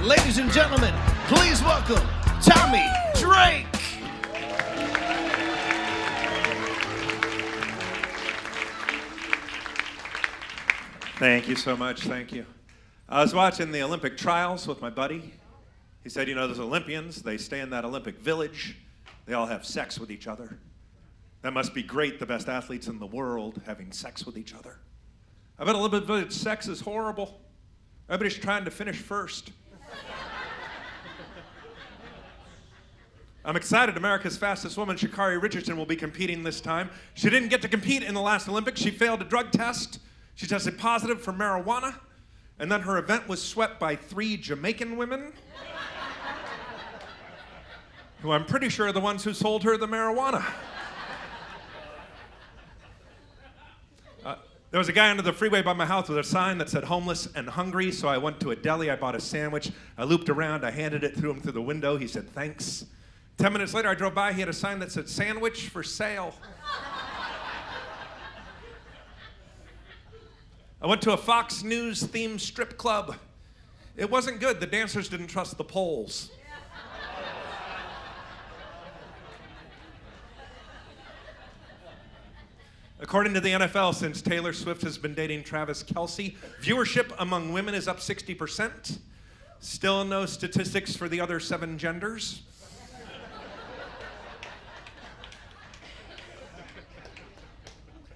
Ladies and gentlemen, please welcome Tommy Drake. Thank you so much, thank you. I was watching the Olympic trials with my buddy. He said, you know, those Olympians, they stay in that Olympic village. They all have sex with each other. That must be great, the best athletes in the world having sex with each other. I bet Olympic village sex is horrible. Everybody's trying to finish first. I'm excited America's fastest woman, Sha'Carri Richardson, will be competing this time. She didn't get to compete in the last Olympics. She failed a drug test. She tested positive for marijuana. And then her event was swept by 3 Jamaican women, who I'm pretty sure are the ones who sold her the marijuana. There was a guy under the freeway by my house with a sign that said homeless and hungry, so I went to a deli, I bought a sandwich, I looped around, I handed it to him through the window, he said thanks. 10 minutes later I drove by, he had a sign that said sandwich for sale. I went to a Fox News themed strip club. It wasn't good, the dancers didn't trust the poles. According to the NFL, since Taylor Swift has been dating Travis Kelce, viewership among women is up 60%. Still no statistics for the other 7 genders.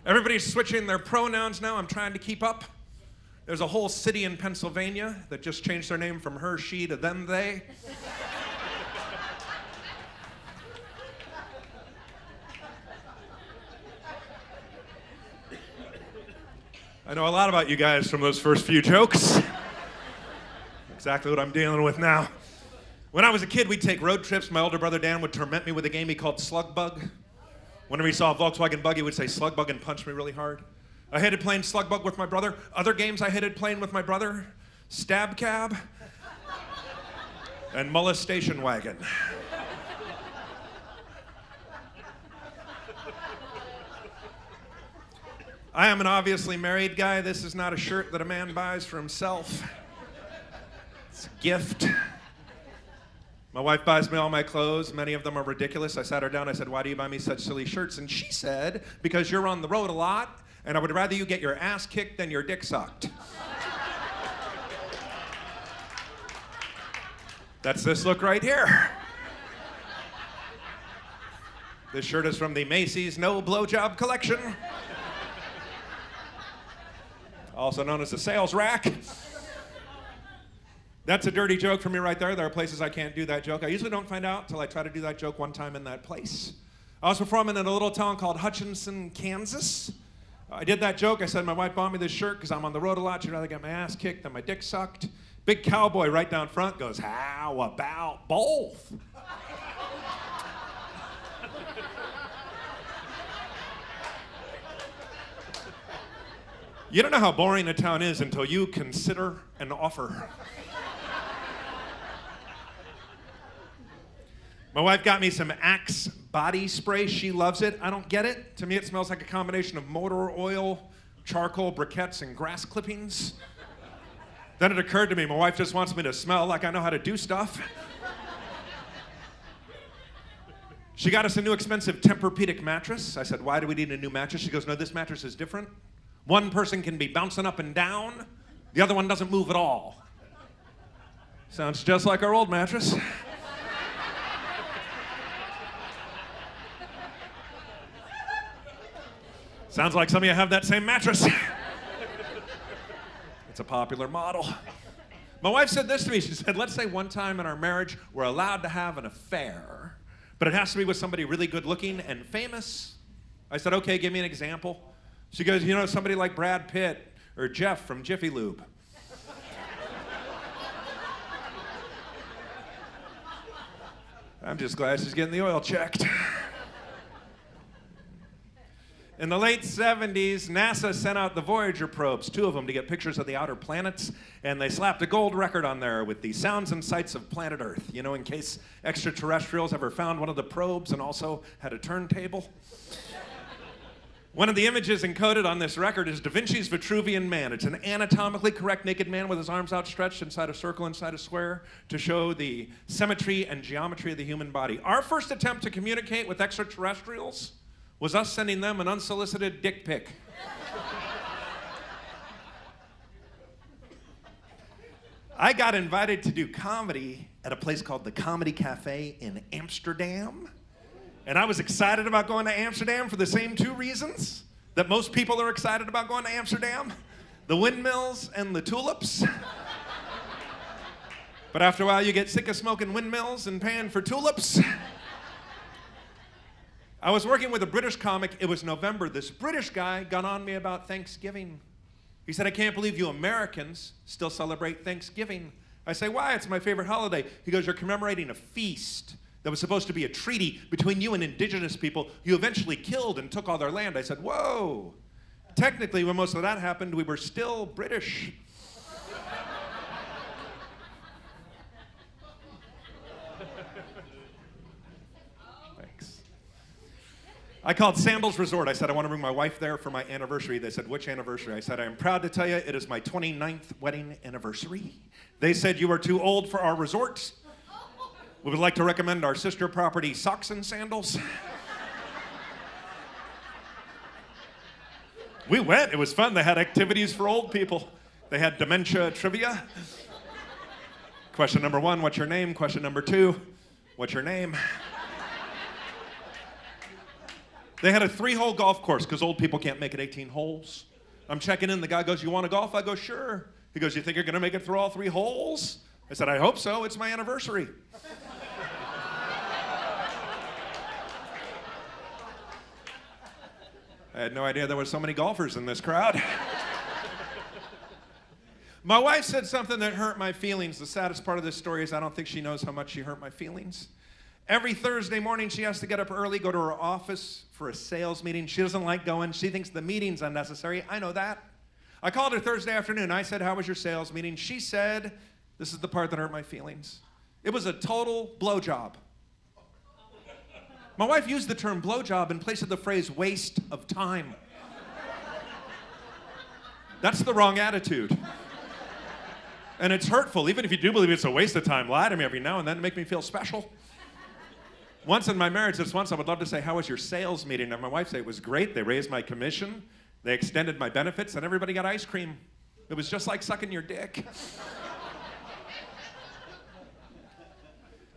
Everybody's switching their pronouns now. I'm trying to keep up. There's a whole city in Pennsylvania that just changed their name from her, she to them, they. I know a lot about you guys from those first few jokes. Exactly what I'm dealing with now. When I was a kid, we'd take road trips. My older brother Dan would torment me with a game he called Slug Bug. Whenever he saw a Volkswagen Bug, he would say Slug Bug and punch me really hard. I hated playing Slug Bug with my brother. Other games I hated playing with my brother, Stab Cab and Molestation Wagon. I am an obviously married guy. This is not a shirt that a man buys for himself. It's a gift. My wife buys me all my clothes. Many of them are ridiculous. I sat her down. I said, why do you buy me such silly shirts? And she said, because you're on the road a lot, and I would rather you get your ass kicked than your dick sucked. That's this look right here. This shirt is from the Macy's No Blowjob Collection, also known as the sales rack. That's a dirty joke for me right there. There are places I can't do that joke. I usually don't find out until I try to do that joke one time in that place. I was performing in a little town called Hutchinson, Kansas. I did that joke. I said, my wife bought me this shirt because I'm on the road a lot. She'd rather get my ass kicked than my dick sucked. Big cowboy right down front goes, how about both? You don't know how boring a town is until you consider an offer. My wife got me some Axe body spray. She loves it. I don't get it. To me, it smells like a combination of motor oil, charcoal briquettes, and grass clippings. Then it occurred to me, my wife just wants me to smell like I know how to do stuff. She got us a new expensive Tempur-Pedic mattress. I said, why do we need a new mattress? She goes, no, this mattress is different. One person can be bouncing up and down. The other one doesn't move at all. Sounds just like our old mattress. Sounds like some of you have that same mattress. It's a popular model. My wife said this to me. She said, let's say one time in our marriage we're allowed to have an affair, but it has to be with somebody really good looking and famous. I said, okay, give me an example. She goes, you know, somebody like Brad Pitt or Jeff from Jiffy Lube. I'm just glad she's getting the oil checked. In the late 70s, NASA sent out the Voyager probes, 2 of them, to get pictures of the outer planets, and they slapped a gold record on there with the sounds and sights of planet Earth, you know, in case extraterrestrials ever found one of the probes and also had a turntable. One of the images encoded on this record is Da Vinci's Vitruvian Man. It's an anatomically correct naked man with his arms outstretched inside a circle, inside a square, to show the symmetry and geometry of the human body. Our first attempt to communicate with extraterrestrials was us sending them an unsolicited dick pic. I got invited to do comedy at a place called the Comedy Cafe in Amsterdam. And I was excited about going to Amsterdam for the same two reasons that most people are excited about going to Amsterdam: the windmills and the tulips. But after a while, you get sick of smoking windmills and paying for tulips. I was working with a British comic. It was November. This British guy got on me about Thanksgiving. He said, "I can't believe you Americans still celebrate Thanksgiving." I say, "Why? It's my favorite holiday." He goes, "You're commemorating a feast that was supposed to be a treaty between you and indigenous people you eventually killed and took all their land." I said, "Whoa. Technically, when most of that happened, we were still British." Thanks. I called Sandals Resort. I said, "I want to bring my wife there for my anniversary." They said, "Which anniversary?" I said, "I am proud to tell you it is my 29th wedding anniversary." They said, "You are too old for our resort. We would like to recommend our sister property, Socks and Sandals." We went. It was fun. They had activities for old people. They had dementia trivia. Question number 1, what's your name? Question number 2, what's your name? They had a 3-hole golf course because old people can't make it 18 holes. I'm checking in. The guy goes, "You want to golf?" I go, "Sure." He goes, "You think you're going to make it through all 3 holes?" I said, "I hope so. It's my anniversary." I had no idea there were so many golfers in this crowd. My wife said something that hurt my feelings. The saddest part of this story is I don't think she knows how much she hurt my feelings. Every Thursday morning, she has to get up early, go to her office for a sales meeting. She doesn't like going. She thinks the meeting's unnecessary. I know that. I called her Thursday afternoon. I said, "How was your sales meeting?" She said, this is the part that hurt my feelings, "It was a total blowjob." My wife used the term blowjob in place of the phrase waste of time. That's the wrong attitude. And it's hurtful. Even if you do believe it's a waste of time, lie to me every now and then to make me feel special. Once in my marriage, I would love to say, "How was your sales meeting?" And my wife said, "It was great. They raised my commission. They extended my benefits, and everybody got ice cream. It was just like sucking your dick."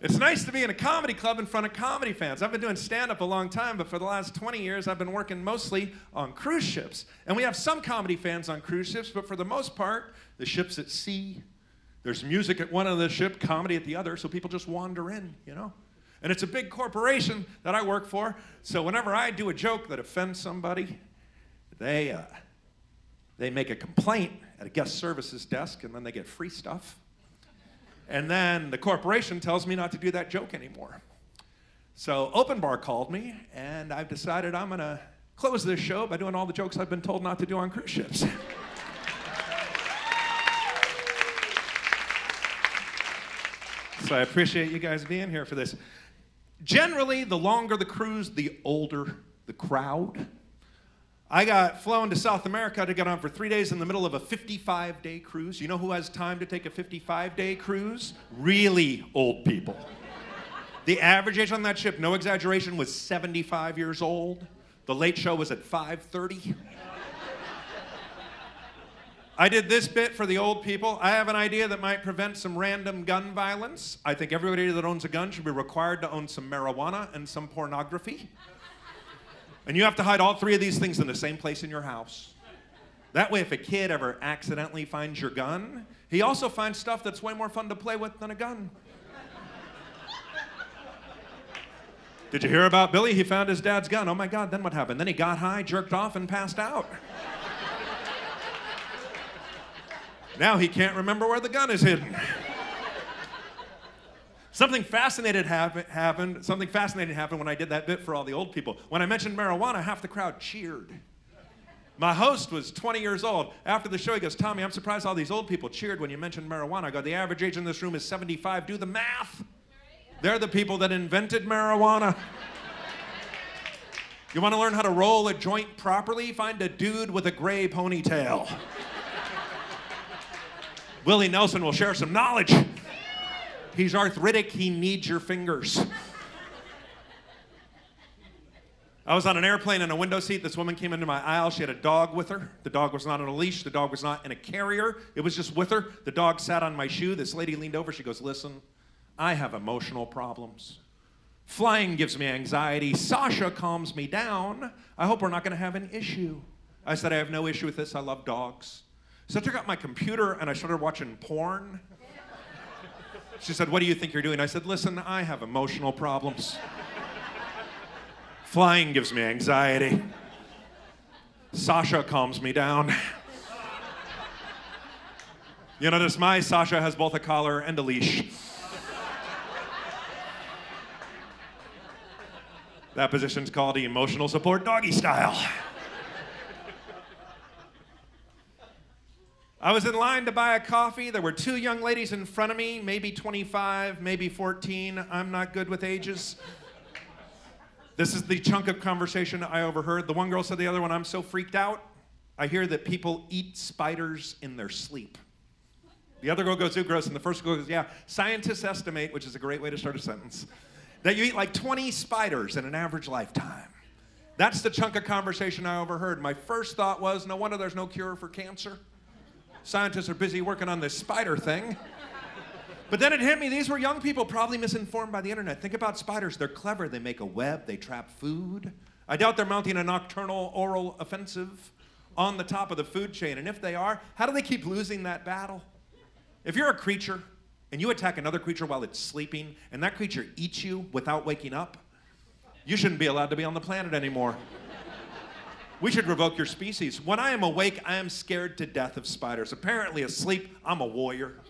It's nice to be in a comedy club in front of comedy fans. I've been doing stand-up a long time, but for the last 20 years, I've been working mostly on cruise ships. And we have some comedy fans on cruise ships, but for the most part, the ship's at sea. There's music at one of the ship, comedy at the other, so people just wander in, you know? And it's a big corporation that I work for, so whenever I do a joke that offends somebody, they make a complaint at a guest services desk, and then they get free stuff. And then the corporation tells me not to do that joke anymore. So Open Bar called me, and I've decided I'm going to close this show by doing all the jokes I've been told not to do on cruise ships. So I appreciate you guys being here for this. Generally, the longer the cruise, the older the crowd. I got flown to South America to get on for 3 days in the middle of a 55-day cruise. You know who has time to take a 55-day cruise? Really old people. The average age on that ship, no exaggeration, was 75 years old. The late show was at 5:30. I did this bit for the old people. I have an idea that might prevent some random gun violence. I think everybody that owns a gun should be required to own some marijuana and some pornography. And you have to hide all 3 of these things in the same place in your house. That way, if a kid ever accidentally finds your gun, he also finds stuff that's way more fun to play with than a gun. Did you hear about Billy? He found his dad's gun. Oh my God, then what happened? Then he got high, jerked off, and passed out. Now he can't remember where the gun is hidden. Something fascinating happened when I did that bit for all the old people. When I mentioned marijuana, half the crowd cheered. My host was 20 years old. After the show, he goes, "Tommy, I'm surprised all these old people cheered when you mentioned marijuana." I go, "The average age in this room is 75. Do the math. They're the people that invented marijuana." You want to learn how to roll a joint properly? Find a dude with a gray ponytail. Willie Nelson will share some knowledge. He's arthritic, he needs your fingers. I was on an airplane in a window seat. This woman came into my aisle. She had a dog with her. The dog was not on a leash. The dog was not in a carrier. It was just with her. The dog sat on my shoe. This lady leaned over. She goes, listen, I have emotional problems. Flying gives me anxiety. Sasha calms me down. I hope we're not going to have an issue. I said, I have no issue with this. I love dogs. So I took out my computer and I started watching porn. She said, what do you think you're doing? I said, listen, I have emotional problems. Flying gives me anxiety. Sasha calms me down. You notice my Sasha has both a collar and a leash. That position's called emotional support doggy style. I was in line to buy a coffee. There were two young ladies in front of me, maybe 25, maybe 14. I'm not good with ages. This is the chunk of conversation I overheard. The one girl said to the other one, I'm so freaked out. I hear that people eat spiders in their sleep. The other girl goes, ooh, gross. And the first girl goes, yeah, scientists estimate, which is a great way to start a sentence, that you eat like 20 spiders in an average lifetime. That's the chunk of conversation I overheard. My first thought was, no wonder there's no cure for cancer. Scientists are busy working on this spider thing. But then it hit me, these were young people probably misinformed by the internet. Think about spiders, they're clever, they make a web, they trap food. I doubt they're mounting a nocturnal oral offensive on the top of the food chain, and if they are, how do they keep losing that battle? If you're a creature, and you attack another creature while it's sleeping, and that creature eats you without waking up, you shouldn't be allowed to be on the planet anymore. We should revoke your species. When I am awake, I am scared to death of spiders. Apparently asleep, I'm a warrior.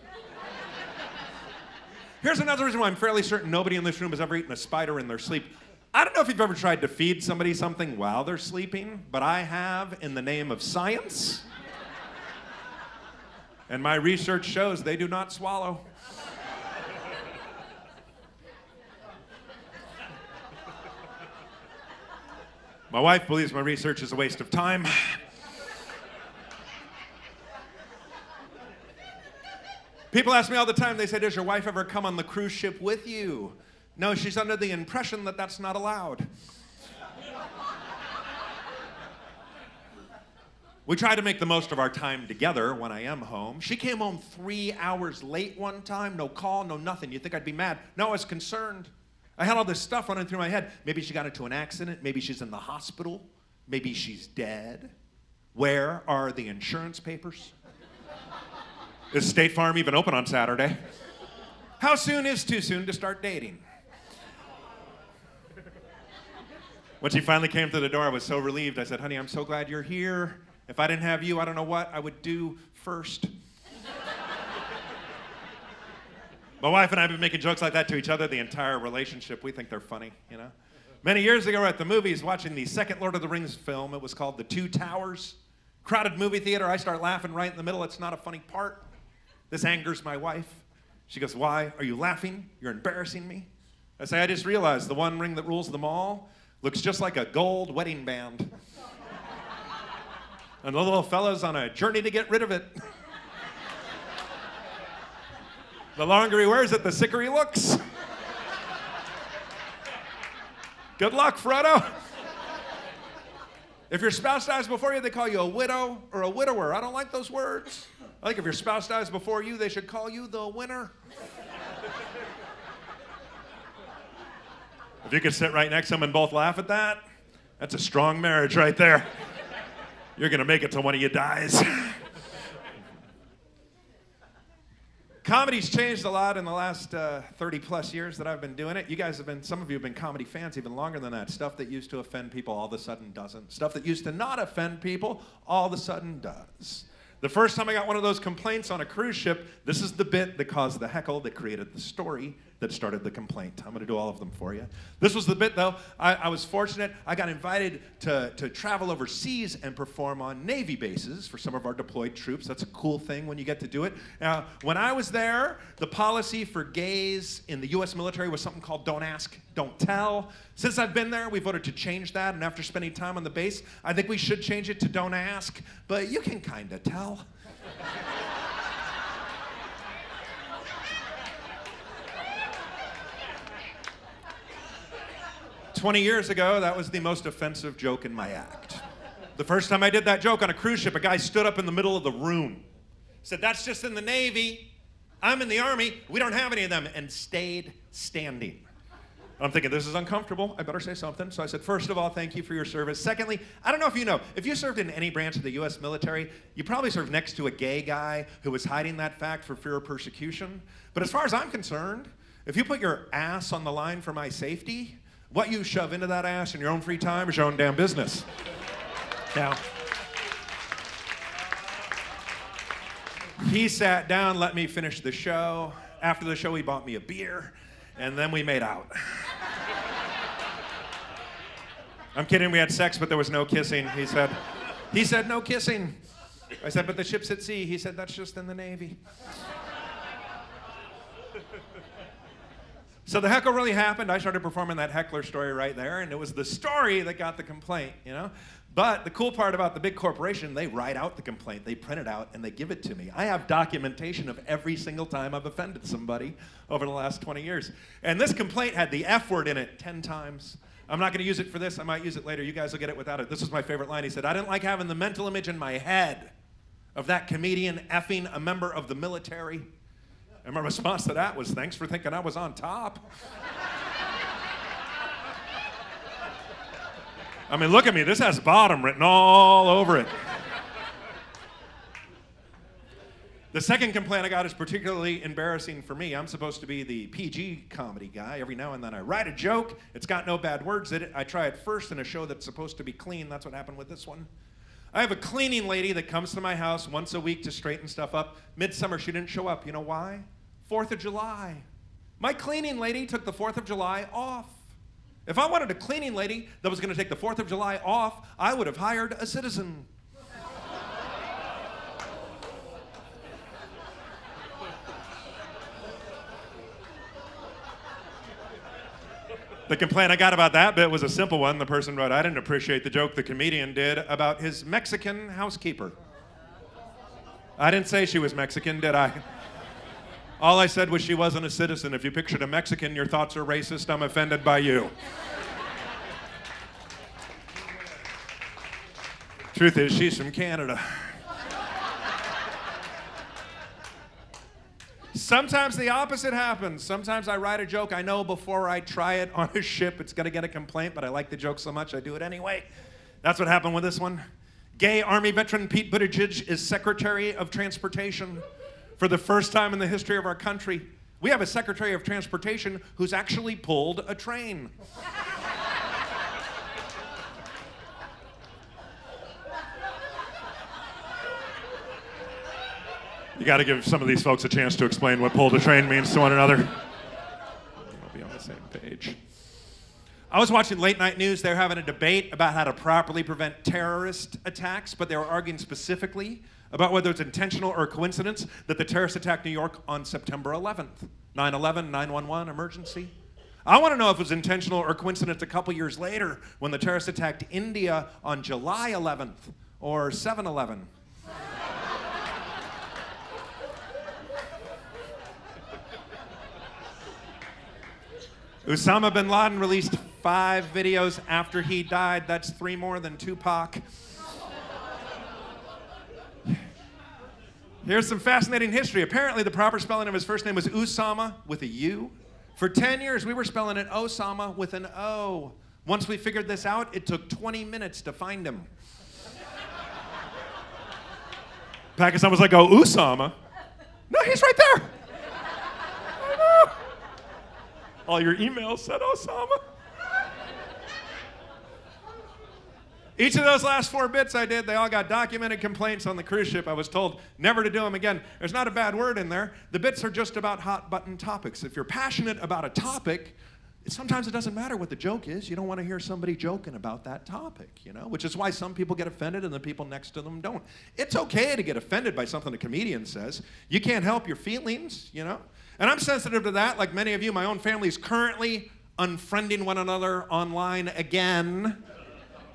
Here's another reason why I'm fairly certain nobody in this room has ever eaten a spider in their sleep. I don't know if you've ever tried to feed somebody something while they're sleeping, but I have in the name of science. And my research shows they do not swallow. My wife believes my research is a waste of time. People ask me all the time, they say, does your wife ever come on the cruise ship with you? No, she's under the impression that that's not allowed. We try to make the most of our time together when I am home. She came home 3 hours late one time, no call, no nothing. You'd think I'd be mad. No, I was concerned. I had all this stuff running through my head. Maybe she got into an accident. Maybe she's in the hospital. Maybe she's dead. Where are the insurance papers? Is State Farm even open on Saturday? How soon is too soon to start dating? When she finally came to the door, I was so relieved. I said, honey, I'm so glad you're here. If I didn't have you, I don't know what I would do first. My wife and I have been making jokes like that to each other the entire relationship. We think they're funny, you know? Many years ago, we were at the movies watching the second Lord of the Rings film. It was called The Two Towers. Crowded movie theater. I start laughing right in the middle. It's not a funny part. This angers my wife. She goes, why? Are you laughing? You're embarrassing me. I say, I just realized the one ring that rules them all looks just like a gold wedding band. And the little fella's on a journey to get rid of it. The longer he wears it, the sicker he looks. Good luck, Frodo. If your spouse dies before you, they call you a widow or a widower. I don't like those words. I think if your spouse dies before you, they should call you the winner. If you could sit right next to them and both laugh at that, that's a strong marriage right there. You're going to make it till one of you dies. Comedy's changed a lot in the last 30 plus years that I've been doing it. You guys have been, some of you have been comedy fans even longer than that. Stuff that used to offend people all of a sudden doesn't. Stuff that used to not offend people all of a sudden does. The first time I got one of those complaints on a cruise ship, this is the bit that caused the heckle that created the story that started the complaint. I'm going to do all of them for you. This was the bit, though. I was fortunate. I got invited to travel overseas and perform on Navy bases for some of our deployed troops. That's a cool thing when you get to do it. Now, when I was there, the policy for gays in the U.S. military was something called don't ask, don't tell. Since I've been there, we voted to change that, and after spending time on the base, I think we should change it to don't ask, but you can kind of tell. 20 years ago, that was the most offensive joke in my act. The first time I did that joke on a cruise ship, a guy stood up in the middle of the room, said, "That's just in the Navy. I'm in the Army. We don't have any of them," and stayed standing. I'm thinking, this is uncomfortable. I better say something. So I said, "First of all, thank you for your service. Secondly, I don't know if you know, if you served in any branch of the U.S. military, you probably served next to a gay guy who was hiding that fact for fear of persecution. But as far as I'm concerned, if you put your ass on the line for my safety, what you shove into that ass in your own free time is your own damn business." Now, he sat down, let me finish the show. After the show, he bought me a beer, and then we made out. I'm kidding, we had sex, but there was no kissing. He said, "No kissing." I said, "But the ship's at sea." He said, "That's just in the Navy." So the heckle really happened. I started performing that heckler story right there, and it was the story that got the complaint, you know? But the cool part about the big corporation, they write out the complaint, they print it out, and they give it to me. I have documentation of every single time I've offended somebody over the last 20 years. And this complaint had the F word in it 10 times. I'm not gonna use it for this, I might use it later. You guys will get it without it. This was my favorite line. He said, "I didn't like having the mental image in my head of that comedian effing a member of the military." And my response to that was, "Thanks for thinking I was on top." I mean, look at me, this has bottom written all over it. The second complaint I got is particularly embarrassing for me. I'm supposed to be the PG comedy guy. Every now and then I write a joke, it's got no bad words in it. I try it first in a show that's supposed to be clean. That's what happened with this one. I have a cleaning lady that comes to my house once a week to straighten stuff up. Midsummer, she didn't show up. You know why? 4th of July. My cleaning lady took the 4th of July off. If I wanted a cleaning lady that was going to take the 4th of July off, I would have hired a citizen. The complaint I got about that bit was a simple one. The person wrote, "I didn't appreciate the joke the comedian did about his Mexican housekeeper." I didn't say she was Mexican, did I? All I said was she wasn't a citizen. If you pictured a Mexican, your thoughts are racist. I'm offended by you. Truth is, she's from Canada. Sometimes the opposite happens. Sometimes I write a joke. I know before I try it on a ship, it's gonna get a complaint, but I like the joke so much, I do it anyway. That's what happened with this one. Gay Army veteran Pete Buttigieg is Secretary of Transportation. For the first time in the history of our country, we have a Secretary of Transportation who's actually pulled a train. You got to give some of these folks a chance to explain what pulled a train means to one another. We'll be on the same page. I was watching late night news. They were having a debate about how to properly prevent terrorist attacks, but they were arguing specifically about whether it's intentional or coincidence that the terrorists attacked New York on September 11th. 9/11, 9/11, emergency. I want to know if it was intentional or coincidence a couple years later when the terrorists attacked India on July 11th or 7/11. Osama bin Laden released 5 videos after he died. That's 3 more than Tupac. Here's some fascinating history. Apparently, the proper spelling of his first name was Usama with a U. For 10 years, we were spelling it Osama with an O. Once we figured this out, it took 20 minutes to find him. Pakistan was like, "Oh, Usama? No, he's right there. I know. All your emails said Osama." Each of those last 4 bits I did, they all got documented complaints on the cruise ship. I was told never to do them again. There's not a bad word in there. The bits are just about hot button topics. If you're passionate about a topic, sometimes it doesn't matter what the joke is. You don't want to hear somebody joking about that topic, you know, which is why some people get offended and the people next to them don't. It's okay to get offended by something a comedian says. You can't help your feelings, you know. And I'm sensitive to that, like many of you. My own family is currently unfriending one another online again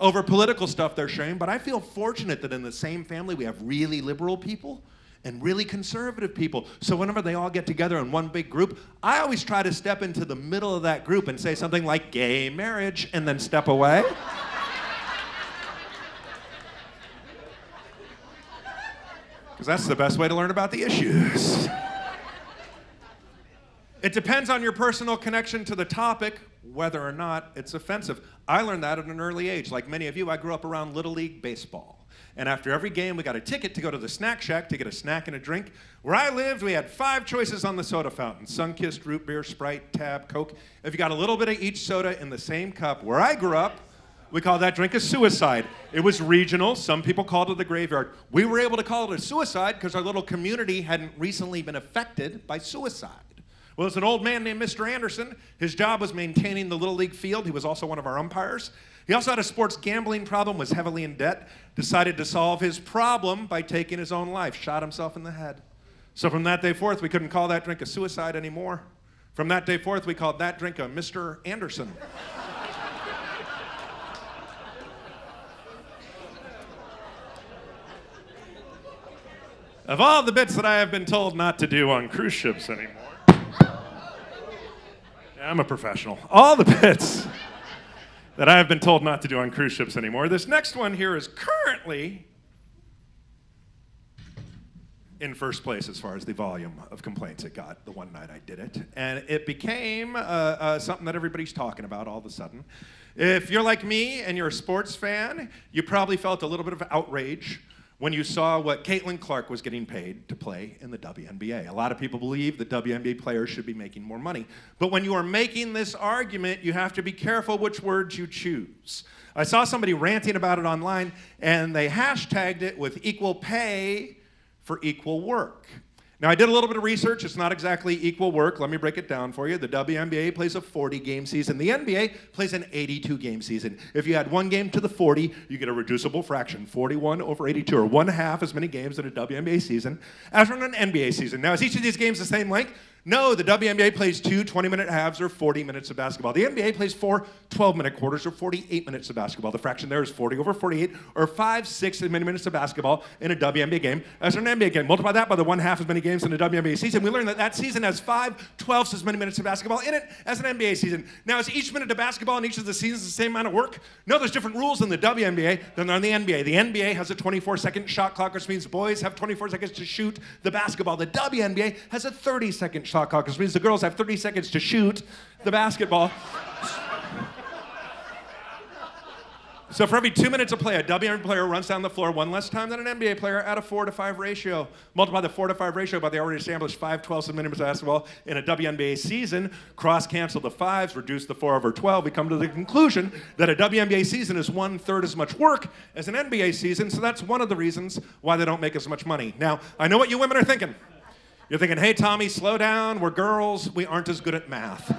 over political stuff they're sharing. But I feel fortunate that in the same family we have really liberal people and really conservative people. So whenever they all get together in one big group, I always try to step into the middle of that group and say something like gay marriage and then step away. Because that's the best way to learn about the issues. It depends on your personal connection to the topic, whether or not it's offensive. I learned that at an early age. Like many of you, I grew up around Little League baseball. And after every game, we got a ticket to go to the snack shack to get a snack and a drink. Where I lived, we had 5 choices on the soda fountain: Sunkist, root beer, Sprite, Tab, Coke. If you got a little bit of each soda in the same cup, where I grew up, we called that drink a suicide. It was regional. Some people called it the graveyard. We were able to call it a suicide because our little community hadn't recently been affected by suicide. Well, there's an old man named Mr. Anderson. His job was maintaining the Little League field. He was also one of our umpires. He also had a sports gambling problem, was heavily in debt, decided to solve his problem by taking his own life, shot himself in the head. So from that day forth, we couldn't call that drink a suicide anymore. From that day forth, we called that drink a Mr. Anderson. Of all the bits that I have been told not to do on cruise ships anymore, I'm a professional. All the bits that I have been told not to do on cruise ships anymore. This next one here is currently in first place as far as the volume of complaints it got the one night I did it. And it became something that everybody's talking about all of a sudden. If you're like me and you're a sports fan, you probably felt a little bit of outrage when you saw what Caitlin Clark was getting paid to play in the WNBA. A lot of people believe that WNBA players should be making more money. But when you are making this argument, you have to be careful which words you choose. I saw somebody ranting about it online, and they hashtagged it with equal pay for equal work. Now, I did a little bit of research. It's not exactly equal work. Let me break it down for you. The WNBA plays a 40-game season. The NBA plays an 82-game season. If you add one game to the 40, you get a reducible fraction, 41 over 82, or 1/2 as many games in a WNBA season as in an NBA season. Now, is each of these games the same length? No, the WNBA plays 2 20-minute halves or 40 minutes of basketball. The NBA plays 4 12-minute quarters or 48 minutes of basketball. The fraction there is 40 over 48 or 5/6 as many minutes of basketball in a WNBA game as an NBA game. Multiply that by the 1/2 as many games in a WNBA season. We learn that that season has 5/12 as many minutes of basketball in it as an NBA season. Now, is each minute of basketball in each of the seasons the same amount of work? No, there's different rules in the WNBA than there are in the NBA. The NBA has a 24-second shot clock, which means boys have 24 seconds to shoot the basketball. The WNBA has a 30-second shot clock, which means the girls have 30 seconds to shoot the basketball. So for every 2 minutes of play, a WNBA player runs down the floor one less time than an NBA player at a 4-to-5 ratio. Multiply the 4-to-5 ratio by the already established 5/12 minutes of basketball in a WNBA season, cross-cancel the 5s, reduce the 4 over 12. We come to the conclusion that a WNBA season is 1/3 as much work as an NBA season, so that's one of the reasons why they don't make as much money. Now, I know what you women are thinking. You're thinking, hey, Tommy, slow down. We're girls. We aren't as good at math.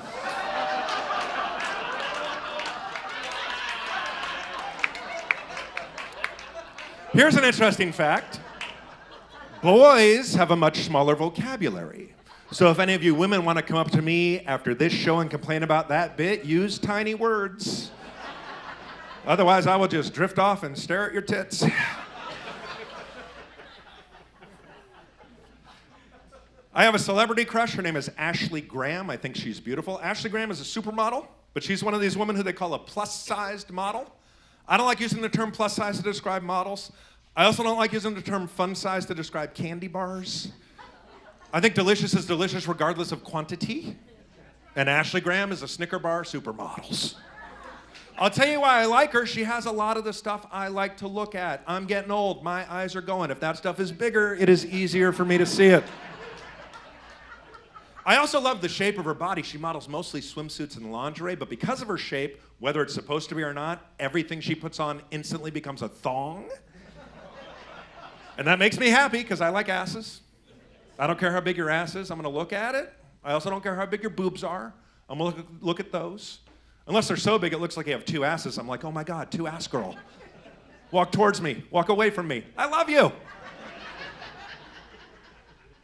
Here's an interesting fact. Boys have a much smaller vocabulary. So if any of you women want to come up to me after this show and complain about that bit, use tiny words. Otherwise, I will just drift off and stare at your tits. I have a celebrity crush. Her name is Ashley Graham. I think she's beautiful. Ashley Graham is a supermodel, but she's one of these women who they call a plus-sized model. I don't like using the term plus size to describe models. I also don't like using the term fun size to describe candy bars. I think delicious is delicious regardless of quantity. And Ashley Graham is a Snicker bar supermodels. I'll tell you why I like her. She has a lot of the stuff I like to look at. I'm getting old. My eyes are going. If that stuff is bigger, it is easier for me to see it. I also love the shape of her body. She models mostly swimsuits and lingerie, but because of her shape, whether it's supposed to be or not, everything she puts on instantly becomes a thong. And that makes me happy because I like asses. I don't care how big your ass is. I'm going to look at it. I also don't care how big your boobs are. I'm going to look at those. Unless they're so big it looks like you have 2 asses. I'm like, oh my God, 2 ass girl. Walk towards me. Walk away from me. I love you.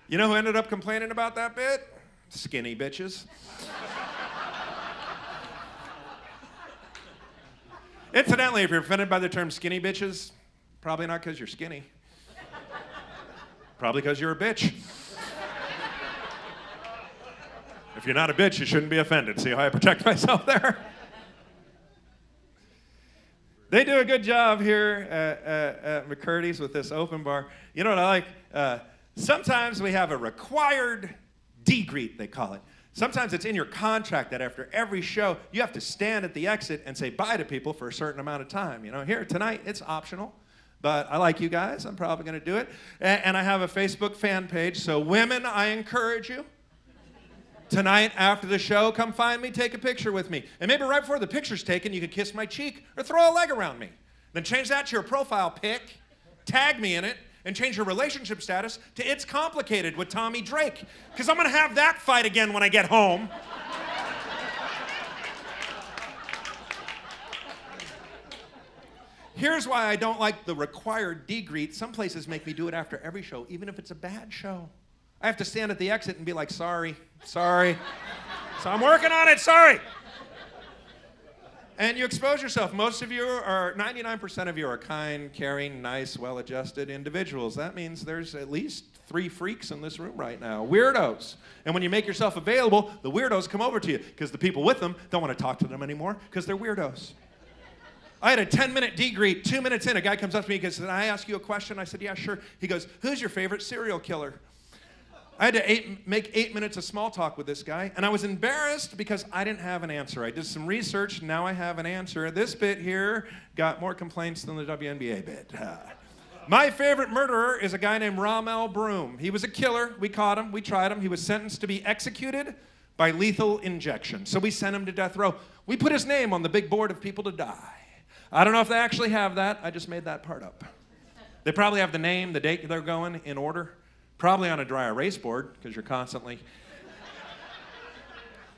You know who ended up complaining about that bit? Skinny bitches. Incidentally, if you're offended by the term skinny bitches, probably not because you're skinny. Probably because you're a bitch. If you're not a bitch, you shouldn't be offended. See how I protect myself there? They do a good job here at McCurdy's with this open bar. You know what I like? Sometimes we have a required degreet, they call it. Sometimes it's in your contract that after every show, you have to stand at the exit and say bye to people for a certain amount of time. You know, here tonight, it's optional. But I like you guys. I'm probably going to do it. And I have a Facebook fan page. So women, I encourage you. Tonight, after the show, come find me, take a picture with me. And maybe right before the picture's taken, you could kiss my cheek or throw a leg around me. Then change that to your profile pic, tag me in it, and change your relationship status to It's Complicated with Tommy Drake. Because I'm going to have that fight again when I get home. Here's why I don't like the required degreet. Some places make me do it after every show, even if it's a bad show. I have to stand at the exit and be like, sorry. So I'm working on it, sorry. And you expose yourself. Most of you are, 99% of you are kind, caring, nice, well-adjusted individuals. That means there's at least 3 freaks in this room right now, weirdos. And when you make yourself available, the weirdos come over to you because the people with them don't want to talk to them anymore because they're weirdos. I had a 10-minute degreet. 2 minutes in, a guy comes up to me and goes, "Can I ask you a question?" I said, "Yeah, sure." He goes, "Who's your favorite serial killer?" I had to make 8 minutes of small talk with this guy, and I was embarrassed because I didn't have an answer. I did some research, now I have an answer. This bit here got more complaints than the WNBA bit. My favorite murderer is a guy named Rommel Broom. He was a killer. We caught him. We tried him. He was sentenced to be executed by lethal injection. So we sent him to death row. We put his name on the big board of people to die. I don't know if they actually have that. I just made that part up. They probably have the name, the date they're going in order. Probably on a dry erase board, because you're constantly...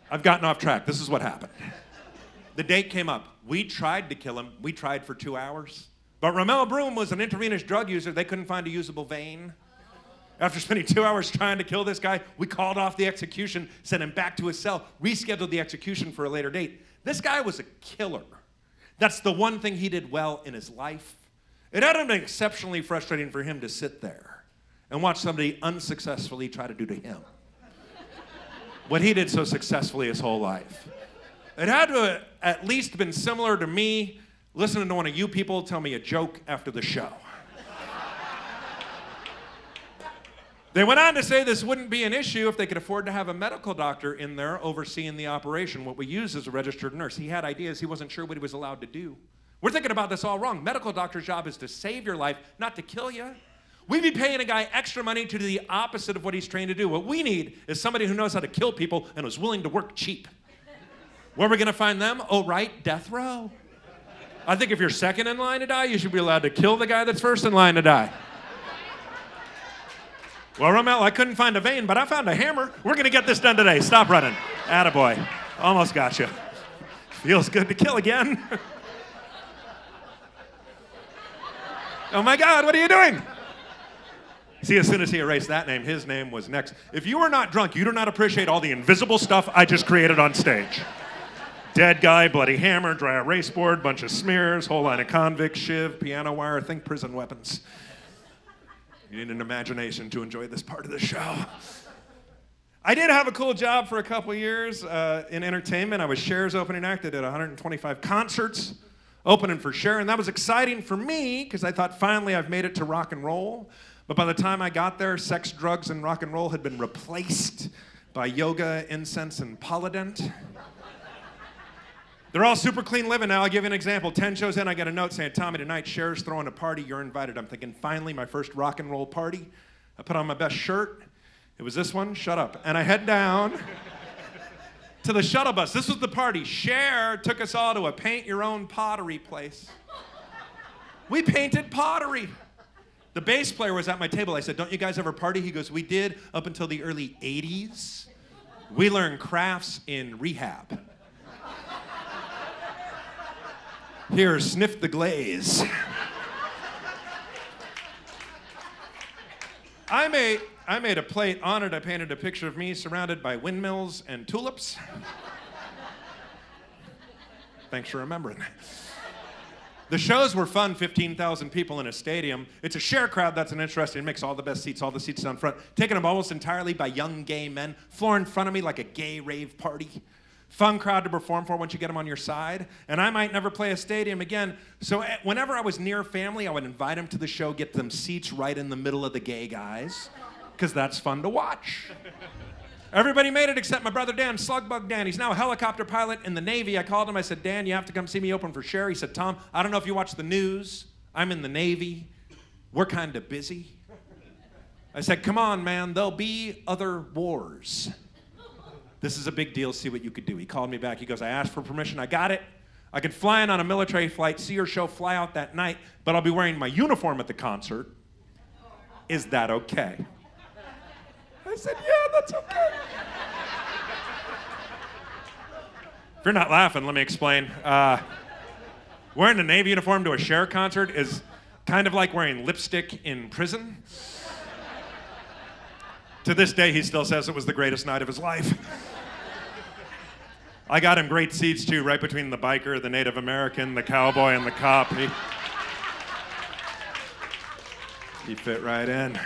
I've gotten off track. This is what happened. The date came up. We tried to kill him. We tried for 2 hours. But Rommel Broom was an intravenous drug user. They couldn't find a usable vein. After spending 2 hours trying to kill this guy, we called off the execution, sent him back to his cell, rescheduled the execution for a later date. This guy was a killer. That's the one thing he did well in his life. It had been exceptionally frustrating for him to sit there and watch somebody unsuccessfully try to do to him what he did so successfully his whole life. It had to have at least been similar to me listening to one of you people tell me a joke after the show. They went on to say this wouldn't be an issue if they could afford to have a medical doctor in there overseeing the operation. What we use is a registered nurse. He had ideas. He wasn't sure what he was allowed to do. We're thinking about this all wrong. Medical doctor's job is to save your life, not to kill you. We'd be paying a guy extra money to do the opposite of what he's trained to do. What we need is somebody who knows how to kill people and is willing to work cheap. Where are we going to find them? Oh, right, death row. I think if you're second in line to die, you should be allowed to kill the guy that's first in line to die. Well, Rommel, I couldn't find a vein, but I found a hammer. We're going to get this done today. Stop running. Attaboy. Almost got you. Feels good to kill again. Oh, my God, what are you doing? See, as soon as he erased that name, his name was next. If you are not drunk, you do not appreciate all the invisible stuff I just created on stage. Dead guy, bloody hammer, dry erase board, bunch of smears, whole line of convicts, shiv, piano wire, think prison weapons. You need an imagination to enjoy this part of the show. I did have a cool job for a couple years in entertainment. I was Cher's opening act. I did 125 concerts opening for Cher, and that was exciting for me because I thought finally I've made it to rock and roll. But by the time I got there, sex, drugs, and rock and roll had been replaced by yoga, incense, and polydent. They're all super clean living now. I'll give you an example. 10 shows in, I get a note saying, "Tommy, tonight Cher's throwing a party. You're invited." I'm thinking, finally, my first rock and roll party. I put on my best shirt. It was this one, shut up. And I head down to the shuttle bus. This was the party. Cher took us all to a paint-your-own pottery place. We painted pottery. The bass player was at my table. I said, "Don't you guys ever party?" He goes, "We did up until the early 80s. We learned crafts in rehab." Here, sniff the glaze. I made a plate on it. I painted a picture of me surrounded by windmills and tulips. Thanks for remembering. The shows were fun, 15,000 people in a stadium. It's a Cher crowd that's an interesting mix. All the best seats, all the seats down front. Taken up almost entirely by young gay men. Floor in front of me like a gay rave party. Fun crowd to perform for once you get them on your side. And I might never play a stadium again. So whenever I was near family, I would invite them to the show, get them seats right in the middle of the gay guys. Because that's fun to watch. Everybody made it except my brother Dan, Slugbug Dan. He's now a helicopter pilot in the Navy. I called him. I said, Dan, you have to come see me open for Cher. He said, Tom, I don't know if you watch the news. I'm in the Navy. We're kind of busy. I said, come on, man. There'll be other wars. This is a big deal. See what you could do. He called me back. He goes, I asked for permission. I got it. I could fly in on a military flight, see your show, fly out that night, but I'll be wearing my uniform at the concert. Is that okay? I said, yeah, that's okay. If you're not laughing, let me explain. Wearing a Navy uniform to a Cher concert is kind of like wearing lipstick in prison. To this day, he still says it was the greatest night of his life. I got him great seats, too, right between the biker, the Native American, the cowboy, and the cop. He fit right in.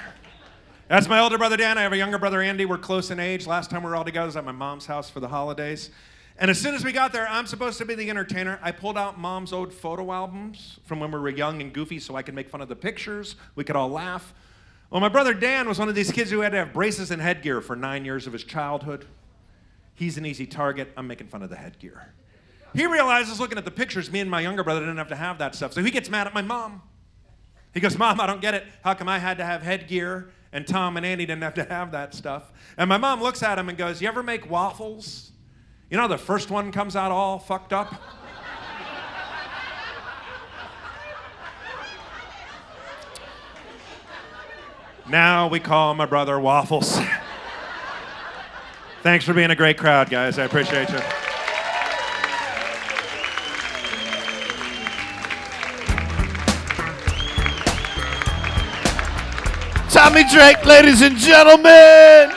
That's my older brother, Dan. I have a younger brother, Andy. We're close in age. Last time we were all together was at my mom's house for the holidays. And as soon as we got there, I'm supposed to be the entertainer. I pulled out Mom's old photo albums from when we were young and goofy so I could make fun of the pictures. We could all laugh. Well, my brother Dan was one of these kids who had to have braces and headgear for 9 years of his childhood. He's an easy target. I'm making fun of the headgear. He realizes, looking at the pictures, me and my younger brother didn't have that stuff. So he gets mad at my mom. He goes, Mom, I don't get it. How come I had to have headgear and Tom and Andy didn't have to have that stuff? And my mom looks at him and goes, you ever make waffles? You know, the first one comes out all fucked up. Now we call my brother Waffles. Thanks for being a great crowd, guys. I appreciate you. Tommy Drake, ladies and gentlemen.